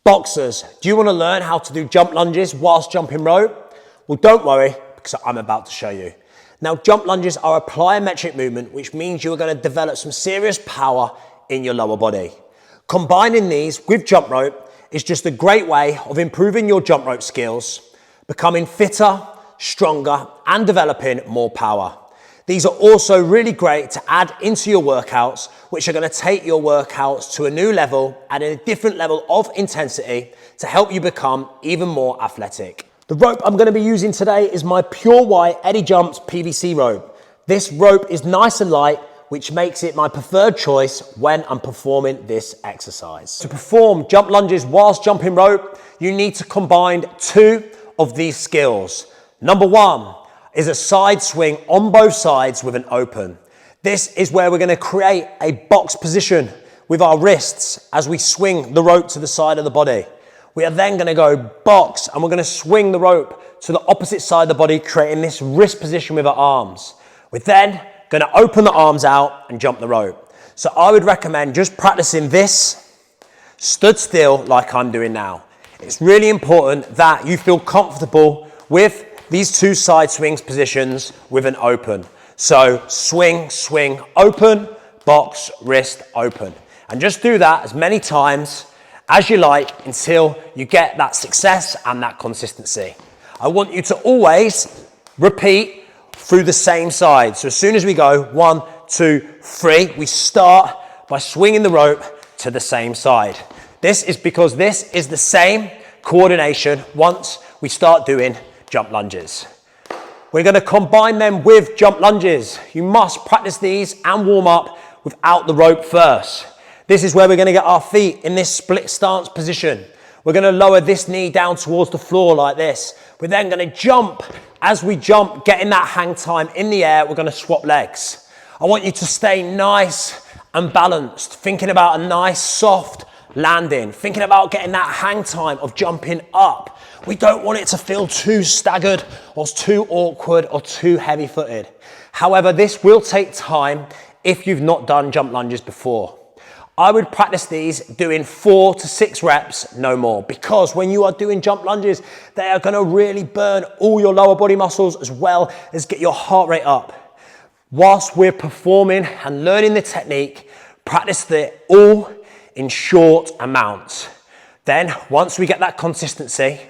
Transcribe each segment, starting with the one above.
Boxers, do you want to learn how to do jump lunges whilst jumping rope? Well, don't worry, because I'm about to show you. Now, jump lunges are a plyometric movement, which means you are going to develop some serious power in your lower body. Combining these with jump rope is just a great way of improving your jump rope skills, becoming fitter, stronger, and developing more power. These are also really great to add into your workouts, which are going to take your workouts to a new level and a different level of intensity to help you become even more athletic. The rope I'm going to be using today is my Pure White Eddie Jumps PVC rope. This rope is nice and light, which makes it my preferred choice when I'm performing this exercise. To perform jump lunges whilst jumping rope, you need to combine two of these skills. Number one is a side swing on both sides with an open. This is where we're going to create a box position with our wrists as we swing the rope to the side of the body. We are then going to go box and we're going to swing the rope to the opposite side of the body, creating this wrist position with our arms. We're then going to open the arms out and jump the rope. So I would recommend just practicing this stood still like I'm doing now. It's really important that you feel comfortable with these two side swings positions with an open. So swing, swing, open, box, wrist, open. And just do that as many times as you like until you get that success and that consistency. I want you to always repeat through the same side. So as soon as we go 1, 2, 3, we start by swinging the rope to the same side. This is because this is the same coordination once we start doing jump lunges. We're going to combine them with jump lunges. You must practice these and warm up without the rope first. This is where we're going to get our feet in this split stance position. We're going to lower this knee down towards the floor like this. We're then going to jump. As we jump, getting that hang time in the air, we're going to swap legs. I want you to stay nice and balanced, thinking about a nice soft landing, thinking about getting that hang time of jumping up. We don't want it to feel too staggered or too awkward or too heavy footed. However, this will take time if you've not done jump lunges before. I would practice these doing 4 to 6 reps, no more, because when you are doing jump lunges, they are going to really burn all your lower body muscles as well as get your heart rate up. Whilst we're performing and learning the technique, practice it all in short amounts. Then once we get that consistency,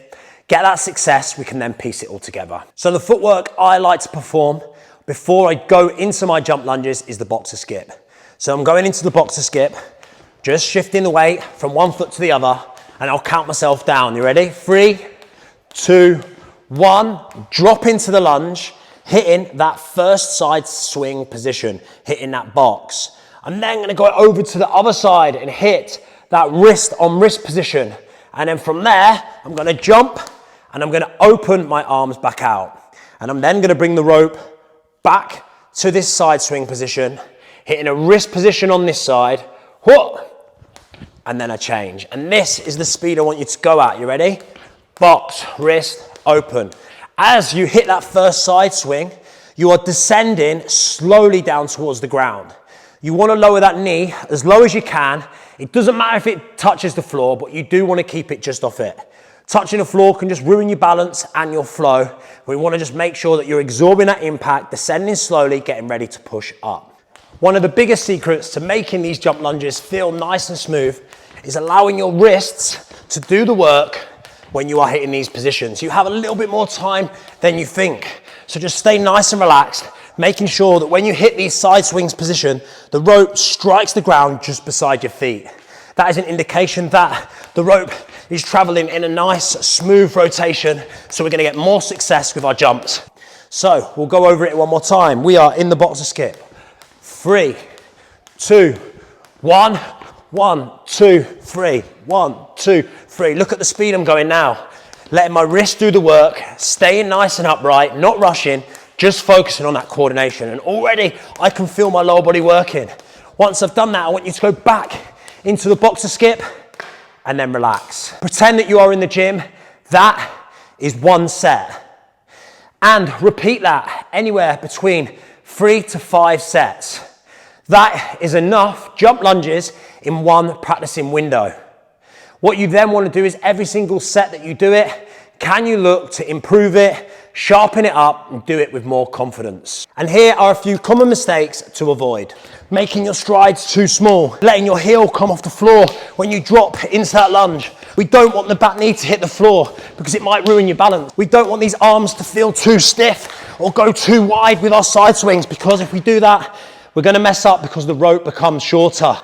get that success, we can then piece it all together. So the footwork I like to perform before I go into my jump lunges is the boxer skip. So I'm going into the boxer skip, just shifting the weight from one foot to the other, and I'll count myself down. You ready? 3, 2, 1, drop into the lunge, hitting that first side swing position, hitting that box. I'm then going to go over to the other side and hit that wrist on wrist position. And then from there, I'm going to jump and I'm going to open my arms back out. And I'm then going to bring the rope back to this side swing position, hitting a wrist position on this side, whoop, and then a change. And this is the speed I want you to go at. You ready? Box, wrist, open. As you hit that first side swing, you are descending slowly down towards the ground. You want to lower that knee as low as you can. It doesn't matter if it touches the floor, but you do want to keep it just off it. Touching the floor can just ruin your balance and your flow. We want to just make sure that you're absorbing that impact, descending slowly, getting ready to push up. One of the biggest secrets to making these jump lunges feel nice and smooth is allowing your wrists to do the work when you are hitting these positions. You have a little bit more time than you think. So just stay nice and relaxed, making sure that when you hit these side swings position, the rope strikes the ground just beside your feet. That is an indication that the rope is traveling in a nice, smooth rotation, so we're going to get more success with our jumps. So we'll go over it one more time. We are in the boxer skip. 3, 2, 1, 1, 2, 3, 1, 2, 3. Look at the speed I'm going now. Letting my wrist do the work, staying nice and upright, not rushing, just focusing on that coordination. And already I can feel my lower body working. Once I've done that, I want you to go back into the boxer skip and then relax. Pretend that you are in the gym. That is one set. And repeat that anywhere between 3 to 5 sets. That is enough jump lunges in one practicing window. What you then want to do is every single set that you do it, can you look to improve it, sharpen it up, and do it with more confidence? And here are a few common mistakes to avoid. Making your strides too small, letting your heel come off the floor when you drop into that lunge. We don't want the back knee to hit the floor because it might ruin your balance. We don't want these arms to feel too stiff or go too wide with our side swings, because if we do that, we're going to mess up because the rope becomes shorter.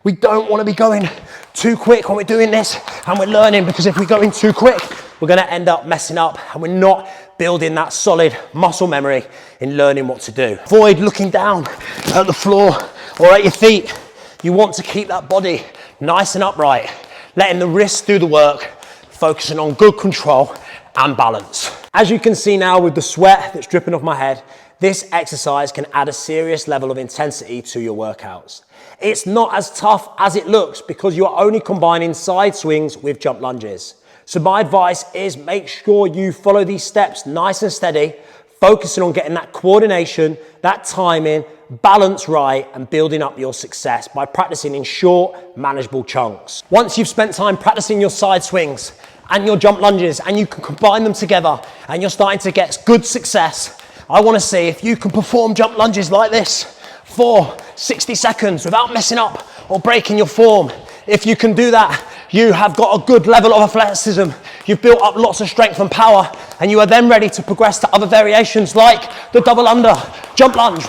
We don't want to be going too quick when we're doing this and we're learning, because if we go in too quick, we're going to end up messing up and we're not building that solid muscle memory in learning what to do. Avoid looking down at the floor or at your feet. You want to keep that body nice and upright, letting the wrists do the work, focusing on good control and balance. As you can see now with the sweat that's dripping off my head, this exercise can add a serious level of intensity to your workouts. It's not as tough as it looks because you're only combining side swings with jump lunges. So my advice is make sure you follow these steps nice and steady, focusing on getting that coordination, that timing, balance right, and building up your success by practicing in short, manageable chunks. Once you've spent time practicing your side swings and your jump lunges and you can combine them together and you're starting to get good success, I want to see if you can perform jump lunges like this for 60 seconds without messing up or breaking your form. If you can do that, you have got a good level of athleticism. You've built up lots of strength and power, and you are then ready to progress to other variations like the double under jump lunge.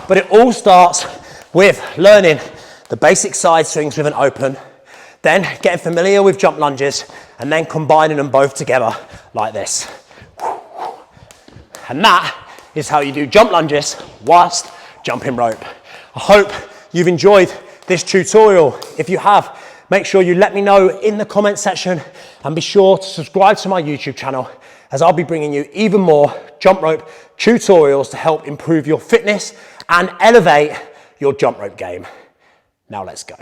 But it all starts with learning the basic side swings with an open, then getting familiar with jump lunges, and then combining them both together like this. And that is how you do jump lunges whilst jumping rope. I hope you've enjoyed this tutorial. If you have, make sure you let me know in the comment section, and be sure to subscribe to my YouTube channel, as I'll be bringing you even more jump rope tutorials to help improve your fitness and elevate your jump rope game. Now let's go.